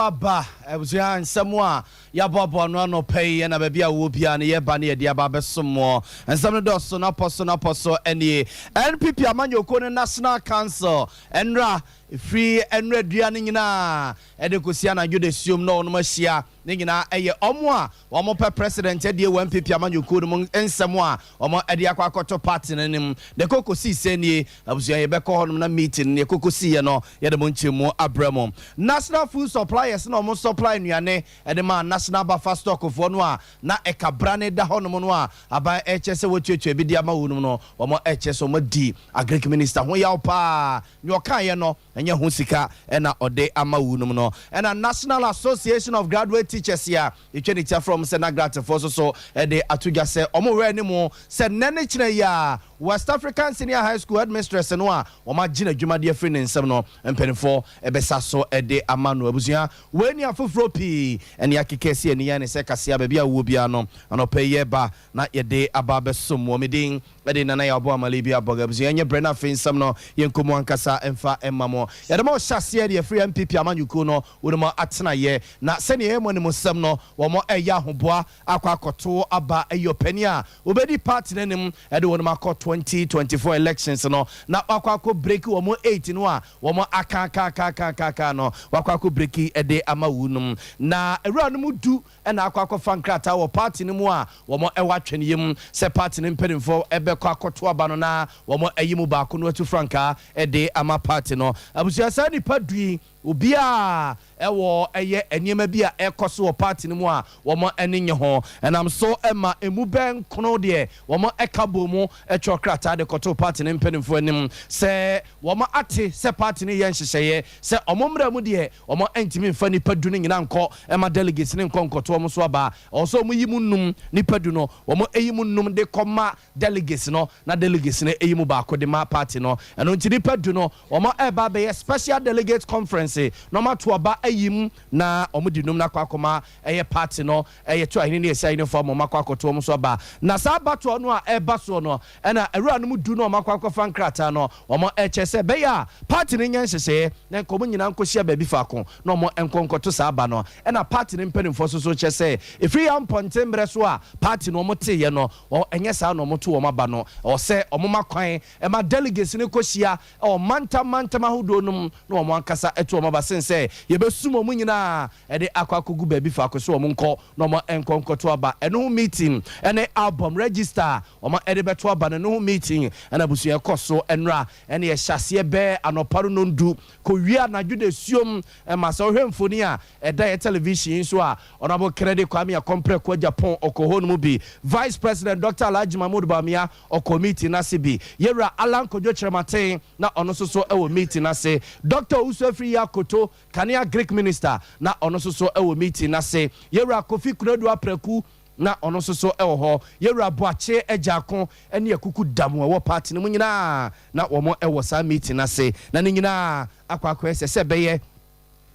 Aba ebusia nsɛm a yabɔbɔ no pay na baabi a wo bia ne yɛba ne yɛde aba bɛsomo nsɛm no dɔso na pɔso ɛnie NPP amanyɔko ne National Council enra free enra duane nyina ɛde kosia na jode siom no no mahia ne nyina ɛyɛ ɔmo a ɔmo pɛ president ɛde wɔ NPP amanyɔko no nsɛm a ɔmo ɛde akɔkɔtɔ party nanim de kokosi sɛnie abusia yɛbɛkɔ hɔ na meeting ne kokosi yɛ no yɛde mo nkyemu abramo National Food Suppliers no mo supply nuane ɛde ma national buffer stock for no a na ɛkabra ne da hɔ no no a aba ɛkyɛ sɛ wɔtuatua bi di ama wo no no ɔmo ɛkyɛ sɛ ɔmo di agric minister ho yaw pa ne ɔkaayɛ no ɛnyɛ ho sika ɛna ɔde ama wo no no ɛna National Association of Graduate Teachers ya etwe ne from Senagrat for so ɛde atugya sɛ ɔmo wɛ ne mo sɛ nene kyerɛ ya West African Senior High School Headmistress no a ɔma gyina dwumade free ne nsɛm no mpanifo ɛbɛsa so ɛde ama no abusua wani afoforo pi ɛne akekɛsi ani ya ne sɛ kasia baabi a wo bia no anɔpɛ yɛ ba na yɛde aba bɛsom wɔ medin ɛde nana yɛ ɔbɔ amale bi abɔga abusua ɛnyɛ brɛ na fe nsɛm no yɛnkomo ankasa ɛmfa ɛma mo yɛde ma ɔhyɛseɛ deɛ free MPP amanyuku no wonoma atena yɛ na sɛne yɛ mo ne mo sɛm no wɔmo ɛyɛ ahoboa akɔ akɔto aba ɛyɛ ɔpani a obɛdi party nanim ɛde wɔnom akɔ 2024 elections no na wakɔ break wɔmo 8 no a wɔmo aka no wakɔ break ɛde ama wunum na ewura no mu du ɛna akɔ fankrata wɔ party no mu a wɔmo ɛwa twene yim sɛ party no mpedimfo ɛbɛkɔ akɔto aba no na wɔmo ayi mu baako no atu franka ɛde ama party no abusua sa nipa dui obia ɛwɔ ɛyɛ enema bi a ɛkɔso wɔ party no mu a wɔmo ɛne nye ho ɛnam so ɛma emu bɛn kono deɛ wɔmo ɛkabo mu ɛtwa krata de kɔto party no mpedimfo anim sɛ wɔmo ate sɛ party no yɛ nhyehyɛyɛ sɛ ɔmo mra mu deɛ ɔmo ɛntimi mfa nipa du no nyina nkɔ ɛma delegates ne nkɔ nkɔto ɔmo so aba ɔso ɔmo yi mu num nipa du no ɔmo eyi mu num de kɔma delegates no na delegates ne eyi mu baako de ma party no ɛno nti nipa du no ɔmo ɛba bɛyɛ special delegate conference no mato aba ayim na ɔmo di num na kwakoma ɛyɛ party no ɛyɛ to ahini ne ɛsɛ ne form ɔmo akɔto ɔmo so aba na saa bato no a ɛba so no ɛna ɛwura no mu du no ɔmo akɔfa nkrata no ɔmo ɛkyɛ sɛ bɛyɛ party ne nyɛ nhyehyɛ na nkɔmo nyina nkɔhyia baabi faako na ɔmo nkɔnkɔto saa aba no ɛna party ne mpanimfo so kyɛ sɛ efiri ya mpɔnten brɛ so a party no ɔmo teyɛ no ɛnyɛ saa na ɔmo to ɔmo aba no ɔsɛ ɔmo makwan ɛma delegates ne kɔhyia mantam ahodo nom na ɔmo ankasa ɛto ɔmo aba sɛ yɛbɛsum ɔmo nyina ɛde akɔgu baabi faako so ɔmo nkɔ na ɔmo nkɔnkɔto aba ɛno ho meeting ɛne album register ɔmo ɛde bɛto aba no ho meeting ɛna busua kɔ so ɛnra ɛne yɛhyɛseɛ bɛɛ anɔparo no ndu kɔwia na jude siom ɛma sɛ ɔhwɛ mfoni a ɛda yɛ television so a ɔnabo credit kwame akompre kɔ Japan ɔkɔ no mu bi Vice President Dr. Alhaji Mahmoud Bamia ɔkɔ meeting na se bi yɛwura Alan Kodwo Kyerematen na ɔno so ɛwɔ meeting na se Dr. Usafri Yakoto Kania Greek Minister na ɔno so ɛwɔ meeting na se yɛwura Kofi Kuredu Apreku na ɔno so ɛwɔ hɔ yɛwura Boache Ejako ɛne akuku damu ɛwɔ party no mu nyina na wɔn ɛwɔ saa meeting na se na ne nyina akɔ ɛsɛ bɛyɛ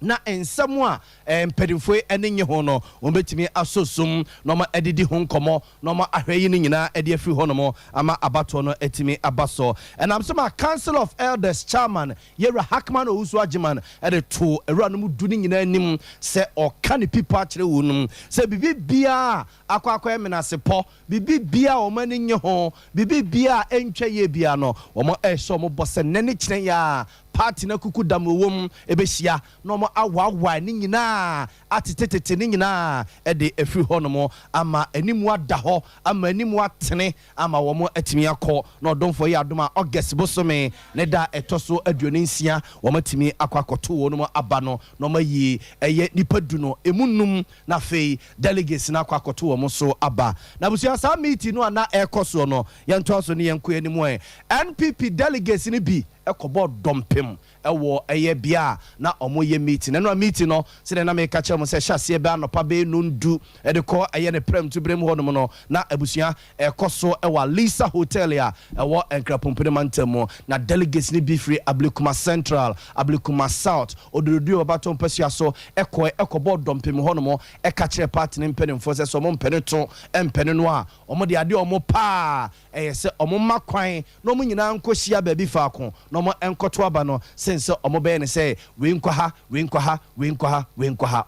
na ensɛm a mpedimfo ene nye ho no ombetimi asosum no ma edidi ho nkomo no ma ahweyi ni nyina edi afiri ho no mo ama abato no etimi abaso enam so ma Council of Elders chairman Yera Hackman Owusu Ajiman ede to ewura no mu du ni nyina anim se oka ne pipa kire wonum se bibi bia akwa emenasepɔ bibi bia o ma ni nye ho bibi bia entwa ye bia no o mo ehso mo bose nene kire ya party na kuku damowom ebehia no mo awawa ni nyina atetetete ni nyina ede efiri honomo ama animu ada ho ama animu atene ama wo mo atimi akɔ na ɔdomfo yi adoma August bosome ne da etoso aduoni nsia wo matimi akwakoto wo no mo aba no no mayi eye nipadu no emunum na fei delegates na akwakoto wo mo so aba na busia sa meeting no na ekoso no yento so ne yenko animu NPP delegates ni bi ekobo dompem ɛwɔ ɛyɛ bia na ɔmo yɛ meeting ɛno meeting no sɛ na me ka kyɛ mo se hyase be anopa be nundu e de ko aye ne prem to brem ho no no na abusua e koso e wa Lisa Hotel ya e wo enkrapompene mantamo na delegates ni bi free Ablikuma Central Ablikuma South ododo obaton pasia so ekobo dompem ho no mo e ka kire party ni mpenimfo se so mo mpeneto empene no a omo de ade omo pa se omo makwan no mo nyina nkohia ba bi faako no mo enkoto aba no sense omo be ne se we nkwa ha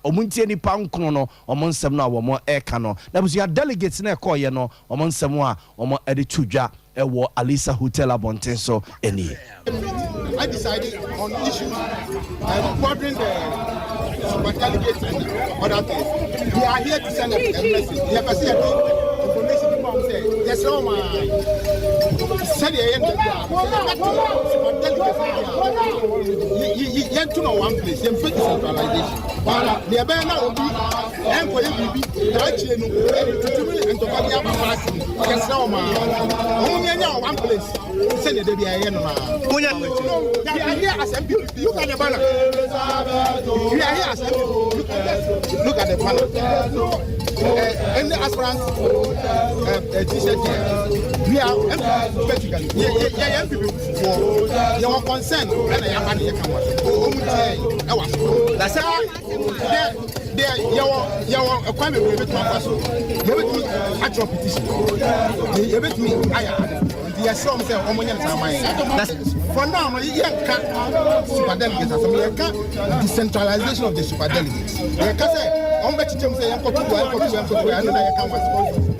omo ntie ni pa nkon no omo nsem no a omo eka no na busia delegates na ekoye no omo nsem a omo ede tudwa ewo Alisa Hotel abonten so eni. I decided on issues bothering the super delegates and other things. They are here to send a message. They have received information people say yes, no man. Said the end super delegates. You to know one place. You fit centralization. But the abena will be and for you be actually no and to buy up party. Yes, no man. Only one place. Send the baby again, man. We are here as MPP. Look at the banner. We are here as MPP. Look at the banner. Any aspirants t-shirt here. We are MPP basically. Yeah, MPP for your concern. And I am here. That's it. There, your appointment will be my person. You with me actual petition. You with me. I some say for now, you can't super delegates. Decentralization of the super delegates. You can't say, I'm betting to say, I'm going to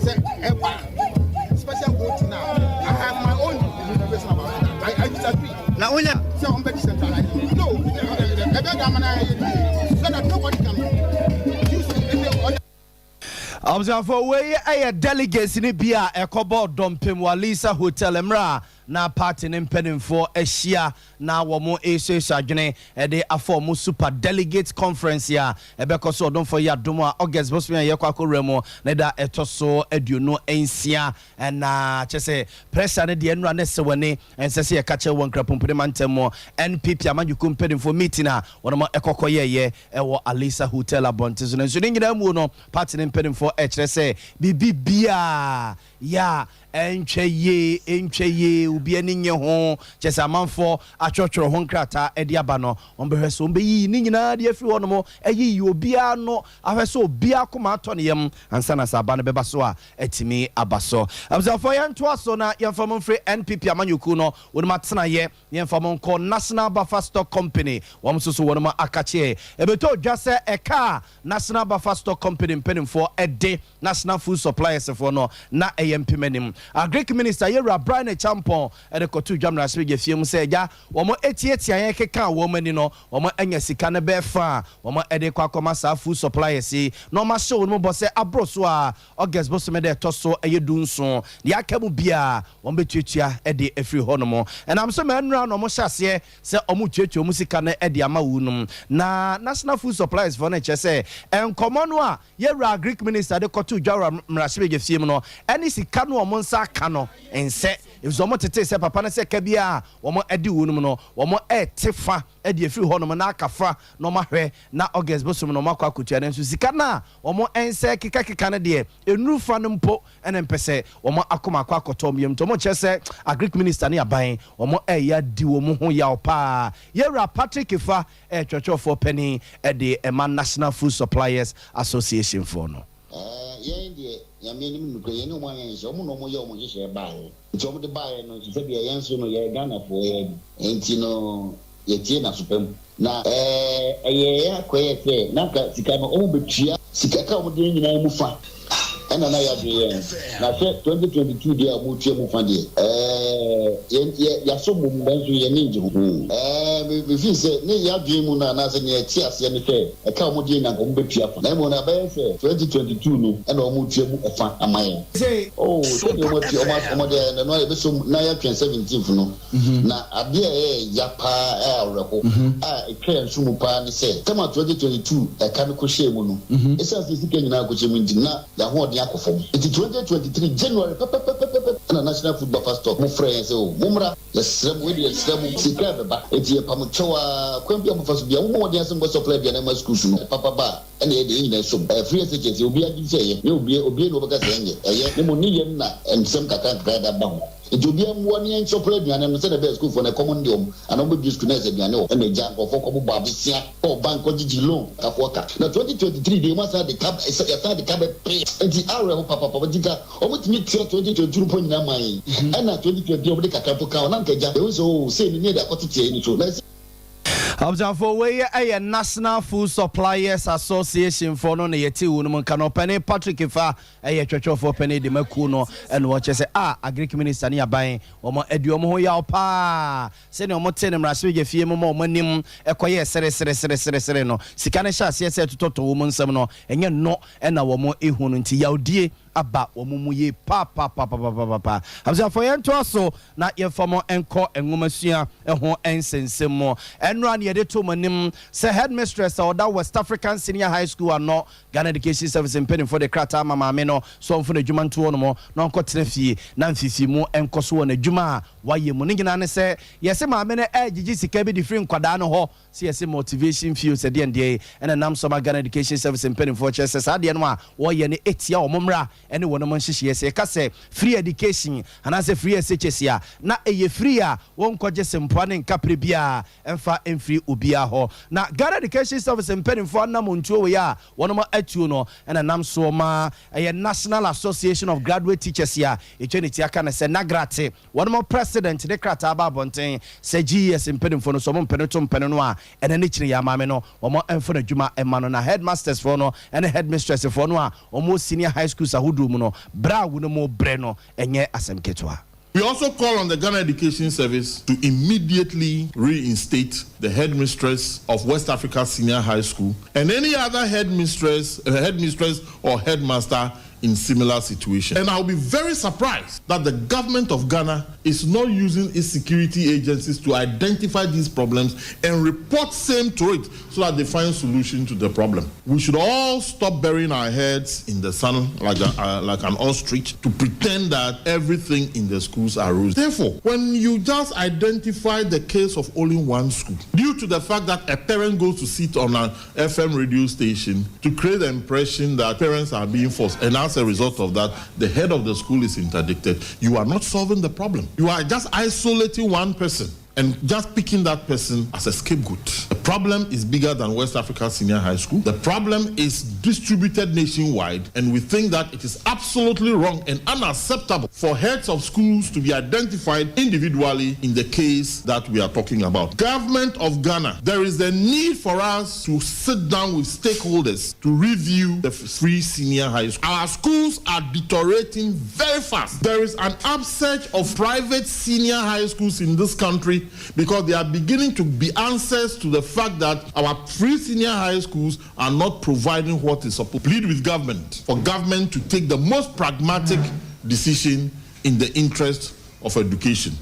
say, special vote now. I have my own information about it. I disagree. Now, when you say, I'm betting decentralization, no, so that nobody can use it. Observe way a delegates in Bia Ecobo Dompim Walisa Hotel Emra na party for a shia na wamo ese sajene de afomu super delegates conference ya ebeko so don for ya domo August bosmi ya kwako remo na da etoso aduno ensia na chese pressure ne de enra ne sewani ensese ya kache won krapompede mantemo NPP amanjuku mpedinfo meeting a wono ekokoye ewo Alisa Hotel abontizo na nso nyina mu no party mpedinfo echrese bibia ya encheye ubi ani nye ho chese amanfo achotworo ho nkrata edi aba no ombehweso ombeyi ni nyina de afiri ho no mo eyi obia no ahweso obia koma ato ne yam ansa na saba no beba so a etimi abaso abzafo yanto aso na yemfam free NPP amanyoku no wonma tena ye yemfam ko National Buffer Stock Company womsusu wonma akache ebeto dwase eka National Buffer Stock Company mpenimfo ede National Food Suppliers for no na eyempimanim Greek Minister Yera Brian Champon at the Kotu Jamra Swig film said, ya, woman 88 Yanka, woman, you know, woman and Yasika bear far, woman Ede Quacomasa food supplier, see, no ma show no boss abroswa, August Bossamede Tosso, a yedun so, the Akabu Bia, one betutia, Eddie a free honomo, and I'm some man round almost say, Omucho Musicane Eddie Amaunum, na National Food Suppliers for nature say, and Commonwa, Yera Greek Minister the Kotu Jamra Swig film, no, and is Cano Monsa Cano, and say, if someone to say papa na se kabia womo edi wonum no womo tefa edi afiri ho no na akafa no mahwe na August bosum no makwa kutua na nso sika na womo ense kika na de enufa no mpo ene mpese womo akoma akwa akotom yem to mo chese Agric Minister ne aban womo ya di womo ho ya opa Yera Patrick Ifa twetwo for penny edi Eman National Food Suppliers Association for no ya menim nuko ye no mo yan so mo no mo ye o mo hye bae nti o mo de bae no se be ye nso no ye Ghana for ye enti no ye tie na sopem na ye akoye fe na ka sika no o mo betua sika ka o mo de nyina mu fa ena na ya de na se 2022 dia mo tua mu fa de ya so mo mo nso ye ninje ho me fi se ne ya dwe mu na se ne ti ase ne fe e ka o mo de na ko mo betua fa na mo na ba se 2022 no ena o mo tua mu fa amaye oh so de mo ti o mo de no ye be so na ya 2017 no na ade ya pa awreko e twa nso mu pa ne se kama 2022 e ka me ko hye mu no e se ase sika nyina ko hye mu ndina ya ho de akofom it 2023 January na National Food Buffer Stock mo friends o mumra ya srem we de srem sika beba e tie pam mo chewa kwempia mo faso bia wo mo dey asem go supply bia na ma schools no papa ba and e dey na so free education obi agi say ye obi no baka say ye ne mo ni yem na ensem kaka da ba ho ejobi amwo ne supply bia na se na be school for na common dem and obi school na se bia ne o e me jan ko ko bo abisia o bank ko gigi loan ka for ka na 2023 dey must have the cab the cab pay and the hour ho papa diga o mo timi 2022 point na man and na 2020 obi kaka to ka na nka ja e so say ni da kote ni so Abjafo we a National Food Suppliers Association for no yeti wonum kan opene Patrick Ifa a twetwo for penny de makuno and watch say agric minister ni aban omo aduom ho ya pa se ne omo tene mrase je fie mo nim ekoye sere no sika ne sha se tototo wo nsam no enye no na wo mo ehunu nti yaudie aba omumu ye pa Abjafo ye nto so na ye famo enko enwomasua ho ensensem enra ne yede to manim say headmistress or that West African Senior High School no Ghana Education Service impeding for the krata mama me no so mfo na dwuma nto no mo no nkotena fie na mfifi mu enkoso na dwuma waye mu ngina ne say yese mama ne agigi sika bi different kwada no ho say yese motivation fee say de ndie ena nam so Ghana Education Service impeding for chese sa de no a wo ye ne etia omomra ene wono mo nhihye yese ka say free education ana say free SHS ya na eye free a won koje sempo ne nkapre bia emfa emfree ubia ho na Ghana Education Service impeding for na montuo we ya wono mo atuo no ena nam so ma a National Association of Graduate Teachers ya etweniti aka na say nagrate wono mo president de krata ba bonten say GS impeding for no so mo mpene to mpene no a ena ne kire ya mame no womo emfo na dwuma ema no na headmasters for no ena headmistress for no a womo senior high schools ahudu mu no bra wo no mo bre no enye asem ketwa. We also call on the Ghana Education Service to immediately reinstate the headmistress of West Africa Senior High School and any other headmistress or headmaster in similar situation. And I'll be very surprised that the government of Ghana is not using its security agencies to identify these problems and report same to it so that they find solution to the problem. We should all stop burying our heads in the sun like an ostrich to pretend that everything in the schools are rosy. Therefore, when you just identify the case of only one school, due to the fact that a parent goes to sit on an FM radio station to create the impression that parents are being forced, and as a result of that, the head of the school is interdicted, you are not solving the problem. You are just isolating one person and just picking that person as a scapegoat. The problem is bigger than West Africa Senior High School. The problem is distributed nationwide, and we think that it is absolutely wrong and unacceptable for heads of schools to be identified individually in the case that we are talking about. Government of Ghana, there is a need for us to sit down with stakeholders to review the free senior high school. Our schools are deteriorating very fast. There is an upsurge of private senior high schools in this country because they are beginning to be answers to the fact that our free senior high schools are not providing what is supposed to. Plead with government for government to take the most pragmatic decision in the interest of education.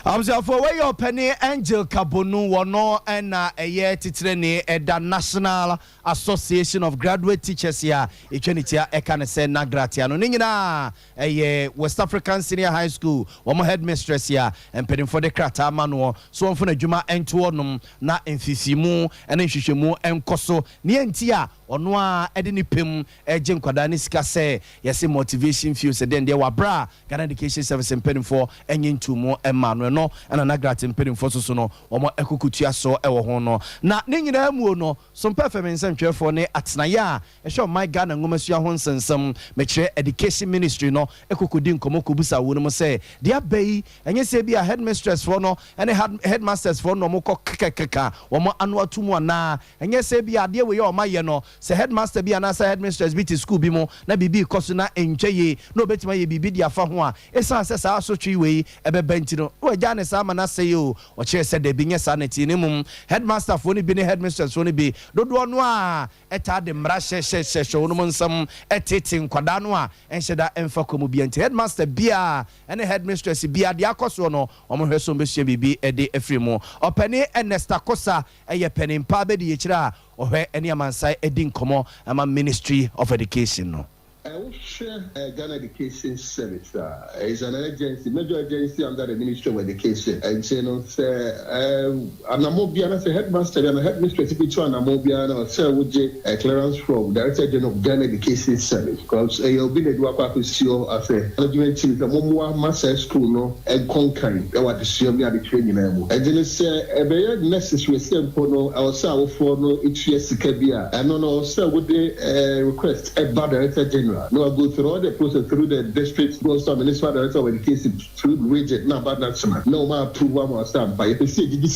For where your penny Angel Kabonu wono and a year titreni at the National Association of Graduate Teachers here. Echenitia ekane se na gratiano ningina a West African Senior High School one headmistress here and penny for the krata manual so on for the juma and tuonum na enfisimu and enhwehwemu enkoso ni entia ono a edini pem eje nkwada ni sika se yesi motivation feels then there wabra Ghana Education Service penny for enye ntumu emmanuel no and na gratin penny for so no omo ekokutua so ewo ho no na ne nyina mu no SOMPA FM nsantwefo ne atnaya ehwe my Ghana ngomasua ho nsensem mekire education ministry no ekokodi nkomo kobusa wo no mo se dia bai enye se bia headmistress for no and headmasters for no mo kokeka omo anu atumu na enye se bia de we yo maye no se headmaster bi anasa headmistress bi ti school bi mo na bibi koso na encheye no obetima ye bibi dia fa ho a esan se sa asotwi we ebebenti no o ja ne sa mana se yo o che se de bi nye sanity ne mum headmaster fo ni bi ne headmistress fo ni bi dodo no a eta de mra hye no nsam etete nkwada no a enhyeda emfa komu bi enti headmaster bia ene headmistress bia de akoso no o mo hweso mbehye bibi ede afrimu opani Ernesta Kosa eye penin pa be de yechira ohwe ene amansai edi nkomo ama Ministry of Education no. Ghana Education Service is an agency, major agency under the Ministry of Education. And Anamobiana, the headmaster and the headmistress, which one Anamobiana, Sir Woodjay, a clearance from Director General of Ghana Education Service. Because you'll be the Dwapa as a argument to the Momoa Master School, no, and conquering what the Siomia the training. And then it's a very necessary simple, no, our Sao for no, it's yes, Kabia. And no, sir, would they request a Director General? No, I go through all the process through the district, goes to Minister Director of Education through the region, now about that summer. No, my approval was done by a city, 20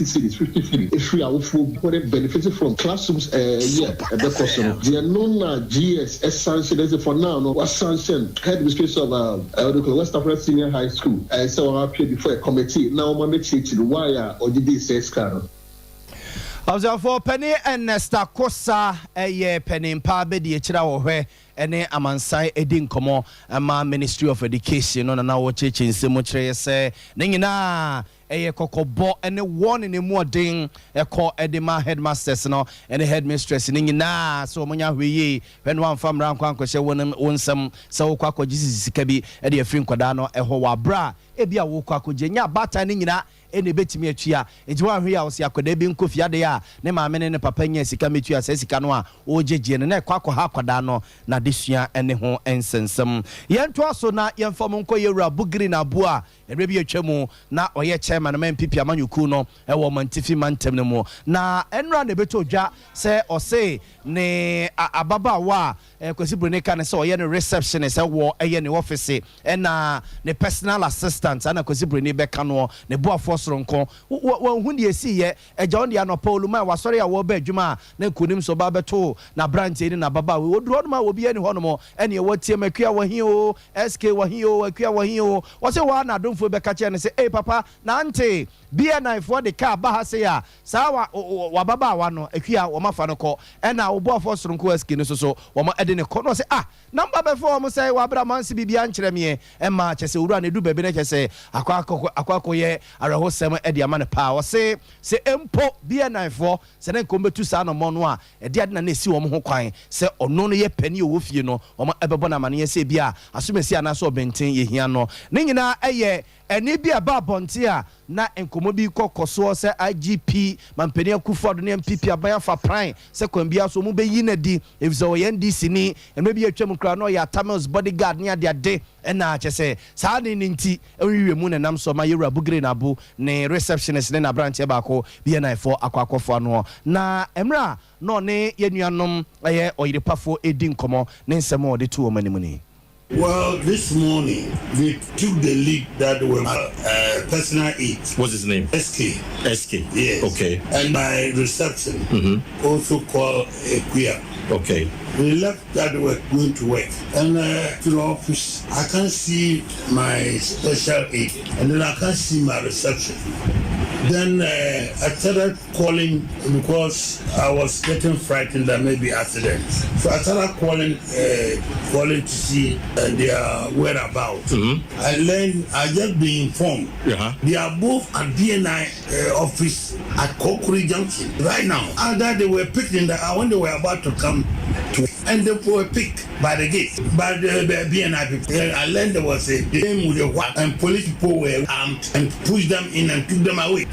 cities, 53. If we are for benefited from classrooms, yeah, the person. The known GS, sanction for now, no, was sanctioned, headmistress of West Africa Senior High School. So I appeared before a committee. Now, my message to the wire or the DSS card. For Penny and Nesta Kosa, a penny in Pabedi, a chira ene amansai edin komo ama Ministry of Education no na wo cheche nsemo kire se ningina eye kokobo ene won ne mu odin ekọ edema headmasters no ene headmistress ningina so munya hweyi when one fam ran kwan kwhye wonsam se wo kwa sika bi ede afiri nkwada no eho wa bra ebia wo kwa nya bata ningina ene betimi atua enti wa hwe ya wo se akwada bi nkofiade a ne maame ne papa nya sika metua se sika no a wo jeje ne na kwa ha akwada no na desua ene ho ensensem yento aso na yemfom nko yewura bugiri na bua erebi atwamu na oye chairman man pipi amanyuku no e wo mantifi mantem ne mu na enra na beto dwa se ose ne ababa wa kwesi bronika ne se oye ne receptionist e wo eye ne office na ne personal assistant ana kwesi broni beka no ne boafo soronko wo hu de esi ye eja on de anopa oluma wasori a wo ba adwuma na kunim so ba beto na branch ni na baba wo duro no ma wo bia ni hono mo ene wo tie makua wo hi o sk wo hi o akua wo hi o wo se wa na domfo beka che ne se eh papa na ante BNI for the car ba ha se ya sa wa baba wa no akua wo mafa no ko ena wo boafo soronko sk ni so wo ma ede ne ko no se number before mo say wa bra mansi bibia nkyere me e ma chese wura ne du bebe ne chese akwa ye araho sem ede ama ne pa wo se empo BNI for se ne ko betu sa no mo no a ede ade na na esi wo ho kwan se ono no ye pani wo fie no wo ma ebebo na mane ye se bia asomesi ana so benten ye hia no ne nyina eye eni bia ba bonte a na enkomo bi kokoso se IGP mampeni akufo ne MPP abaya fa prime se kwambia so mu be yi na di efzo ye NDC ni enwe bi atwam kra no ya Tamils bodyguard ne ade na chese sa ne nti ewiwe mu ne nam so ma yewura bugire na bu ne receptionist ne na branch e ba ko BNI for akwakofo no na emra no ne yenuanom eye oyirepafo edi nkomo ne nsemo de tu o manimuni. Well, this morning we took the lead that were personal aid. What's his name? SK. Yes. Okay. And my reception also called Equia. Okay. We left that we were going to work. And to the office, I can't see my special aid. And then I can't see my reception. Then I started calling because I was getting frightened that maybe accident. So I started calling to see their whereabouts. And then I just been informed. They are both at BNI office at Kokuri Junction right now. Either they were picked when they were about to come to, and they were picked by the gate by the BNI people. I learned there was a game with a white and police people were armed and pushed them in and took them away.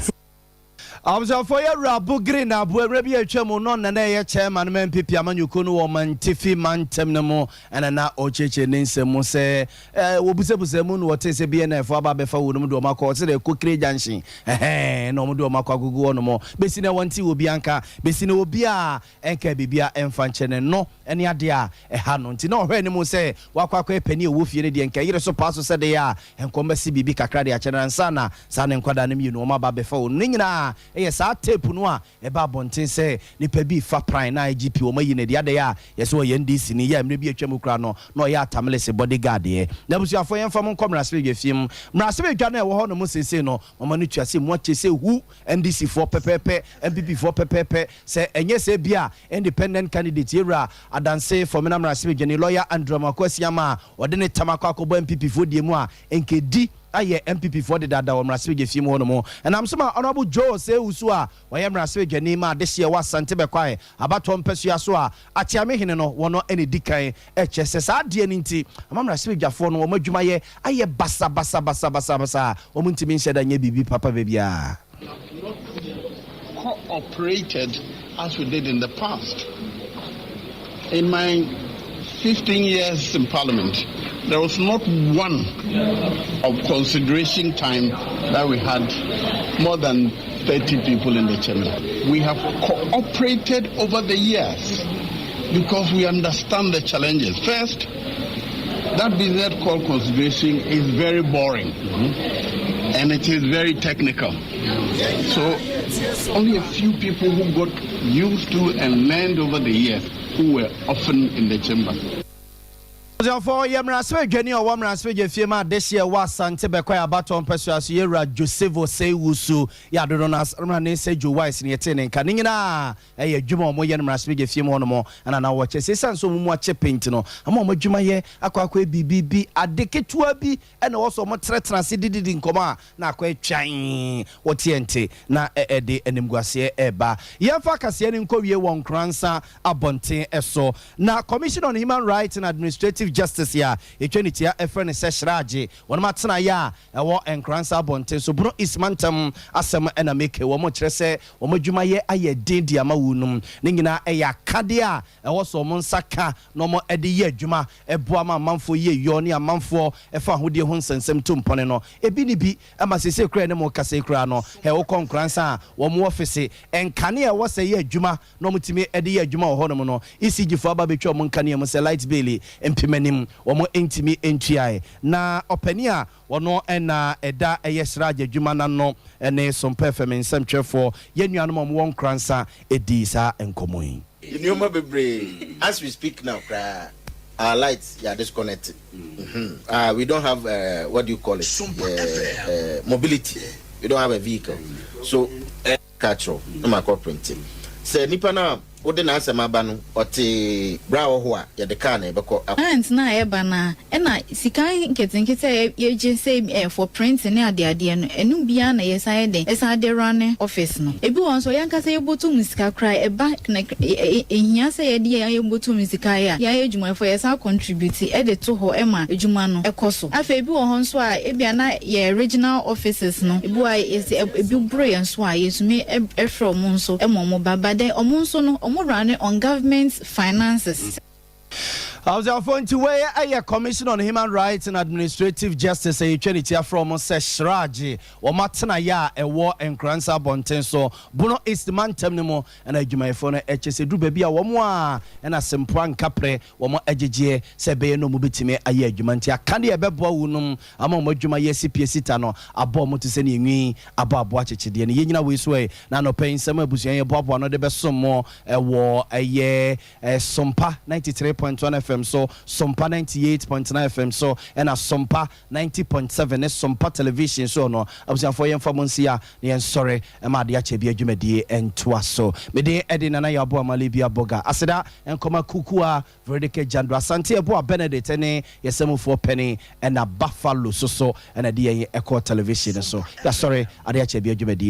For your rabu green up where Rabbi Chemo non and a chairman man pipi amanyuku no man tiffy man temnemo and na ocheche ninse mose wobusebusemun what is a BNF for ababefa wudum do mako se de kokre janshi no do mako gugu no mo besina wanti obi anka besina obi a enka bibia emfanche no ene ade a ha no nti na ohwe ni mo se wakwakwa epani owo fie ne de enka yire so paso se de ya enkomba si bibi kakra de a chenansa na sa ne nkwada ne mi no ma babefa wo nyina yes a tape no a eba bonten se nipa bi fa prime na IGP o mayi ne de ade ya yes o ye NDC ni ya mre bi atwam kura no na o ya Tamils bodyguard ye na busu afo ye mfam nkom rasebe gefiem mrasebe dwa na e wo ho no mo sese no mama no twase mo chese hu NDC for pepepe MPP for pepepe se enye se bia independent candidate yera adanse for menam rasebe gene lawyer Andrew Makwasiama o de ne tamakwa akobo MPP for die mu a enkedi aye MPP for the dada omraswe fie mo no mo and I'm some honorable Joe say usu a wayem raswe gani ma this year was sante be kwae abato mpesua so a atiame hene no wono ene dikan echese sa de nti amamraswe dwafo no omadwuma ye aye basa omuntimi nsheda nya bibi papa bebia cooperated as we did in the past. In my 15 years in Parliament, there was not one of consideration time that we had more than 30 people in the chamber. We have cooperated over the years because we understand the challenges. First, that business called consideration is very boring and it is very technical. So only a few people who got used to and learned over the years who were often in the chamber. For Yamraswe Jenny or Wamraswe Fima this year was Sante Bequia Baton Persuas Yera Josevo say Wusu Yadonas Ramane say Joe Wise in Yatin Canina a Jumo Moyan Raswe Fimonomo and an hour chess and so much paintino. A moment Jumaye, Aquaque BB, a decade to a B, and also Motre transited in coma, na quite chine, what TNT, na Eddie and Mguasie Eba. Yafakasian in Korea one Cransa, Abonte Eso. Now, Commission on Human Rights and Administrative Justice ya etwenity ya efrene seshraje wonma tena ya ewo enkransa bonten so bro ismantam asem ena make wo mo kyerese wo madwuma ye aye dendi ama wunum ne nyina eya kade a ewo so mo nsaka no mo ede ye adwuma ebo ama manfo ye yo ne amanfo efa hode ho nsensem tumpone no ebi ni bi ama sese kra ne mo kase kra no he wo konkransa wo mo office enkane e wo se ye adwuma no mutimi ede ye adwuma wo hono no isijifo aba betwa mo nkane mo se light bill empime womo entimi entuae na opania wono ena eda eyesra adwuma na no ene SOMPA FM nsamtwefo yenuanom won kransa edisa enkomoyi Inyoma bebre as we speak now our lights are disconnected. We don't have what do you call it mobility. We don't have a vehicle, so catch-up no ma corporate say nipa na ode na asema ba no ote brawo ho a ye de car na ebeko ant na eba na na sika nketenkete ye je say for print na ade no enu bia na ye say de esa de run office no ebi won so yanka say ebotu musika cry eba na ehia say ye de ye ebotu musika ya ejuma for ye sa contribute e de to ho ema ejuma no ekoso afa ebi won ho so a ebia na ye original offices no ebi wa ebi bro so a yesume e from nso emomo baba de omonso no running on government finances. I was going to weigh a commission on human rights and administrative justice. A trinity from Seshraji or Matana ya a war and Cransa Bontenso Buno is the man terminal and a Jumaifone HSA do baby a womoa and a Sempran Capre or more edgy Sebe no mubitime a year Jumantia Candy a bebo unum among Mojuma Yesi Sitano a bomb to send me about Watchity and Yena Wisway Nano paying some Busia Bob one of the best some more a war a year SOMPA 93.1 FM. So SOMPA 98.9 FM so and a SOMPA 90.7 is SOMPA television so no I was for informancia the sorry and my dear Chebia Jumedi and Twaso Mede Edin and Ayabo Malibia Boga Aseda and Koma Kukua Verdike Jandra Santia Boa Benedict and Yesemu for penny and a Buffalo so and a dear Echo television so that's sorry Adia Chebia Jumedi